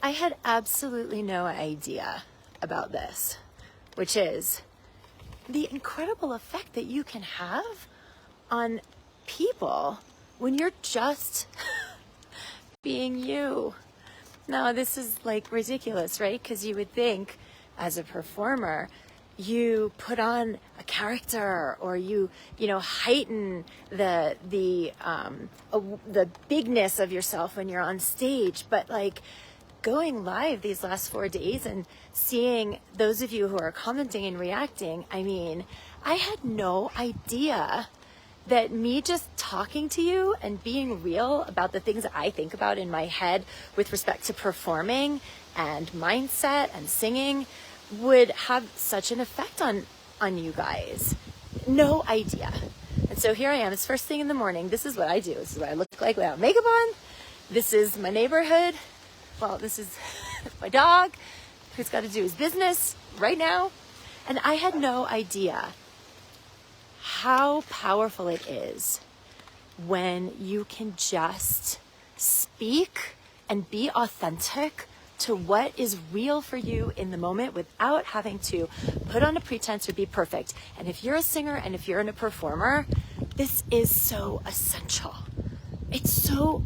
I had absolutely no idea about this, which is the incredible effect that you can have on people when you're just being you. Now, this is like ridiculous, right? Because you would think as a performer, you put on a character, or you heighten the bigness of yourself when you're on stage. But like going live these last 4 days and seeing those of you who are commenting and reacting, I mean, I had no idea that me just talking to you and being real about the things that I think about in my head with respect to performing and mindset and singing would have such an effect on you guys. No idea. And so here I am. It's first thing in the morning. This is what I do. This is what I look like without makeup on. This is my neighborhood. Well, this is my dog who's got to do his business right now. And I had no idea how powerful it is when you can just speak and be authentic to what is real for you in the moment without having to put on a pretense or be perfect. And if you're a singer and if you're a performer, this is so essential. It's so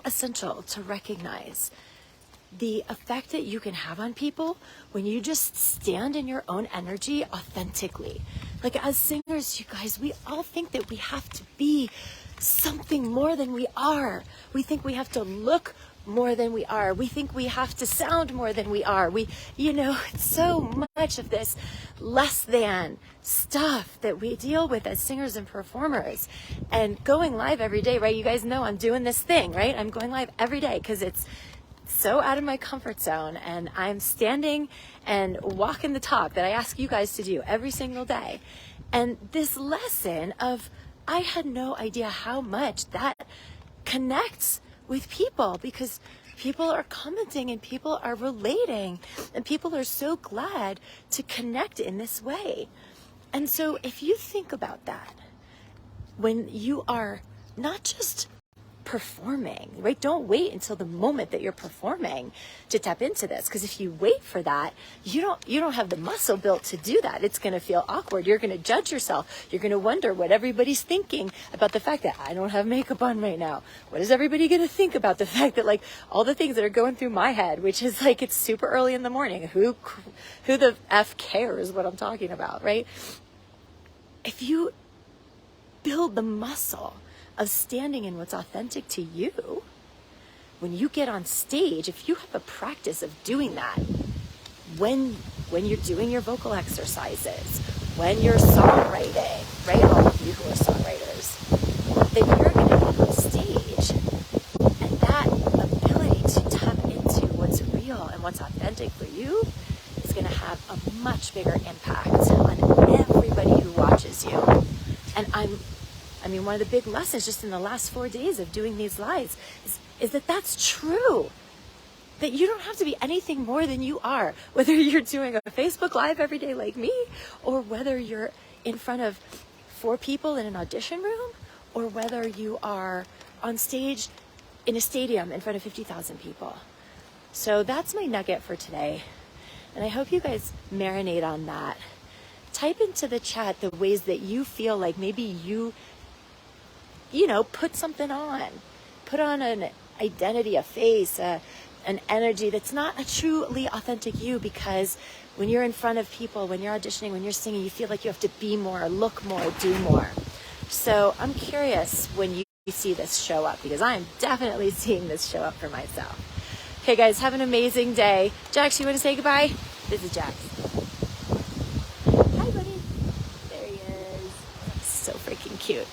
essential to recognize the effect that you can have on people when you just stand in your own energy authentically. Like as singers, you guys, we all think that we have to be something more than we are. We think we have to look more than we are. We think we have to sound more than we are. It's so much of this less than stuff that we deal with as singers and performers. And going live every day, right? You guys know I'm doing this thing, right? I'm going live every day because it's so out of my comfort zone, and I'm standing and walking the talk that I ask you guys to do every single day. And this lesson of, I had no idea how much that connects with people, because people are commenting and people are relating and people are so glad to connect in this way. And so if you think about that, when you are not just performing, right? Don't wait until the moment that you're performing to tap into this, because if you wait for that, you don't have the muscle built to do that. It's going to feel awkward. You're going to judge yourself. You're going to wonder what everybody's thinking about the fact that I don't have makeup on right now. What is everybody going to think about the fact that, like, all the things that are going through my head, which is like, it's super early in the morning. Who the F cares what I'm talking about, right? If you build the muscle of standing in what's authentic to you, when you get on stage, if you have a practice of doing that, when you're doing your vocal exercises, when you're songwriting, right? All of you who are songwriters, then you're going to get on stage, and that ability to tap into what's real and what's authentic for you is going to have a much bigger impact on everybody who watches you. And one of the big lessons just in the last 4 days of doing these lives is that that's true. That you don't have to be anything more than you are, whether you're doing a Facebook Live every day like me, or whether you're in front of 4 people in an audition room, or whether you are on stage in a stadium in front of 50,000 people. So that's my nugget for today. And I hope you guys marinate on that. Type into the chat the ways that you feel like maybe you put something on. Put on an identity, a face, an energy that's not a truly authentic you, because when you're in front of people, when you're auditioning, when you're singing, you feel like you have to be more, look more, do more. So I'm curious when you see this show up, because I'm definitely seeing this show up for myself. Okay, guys, have an amazing day. Jax, you want to say goodbye? This is Jax. Hi, buddy. There he is. So freaking cute.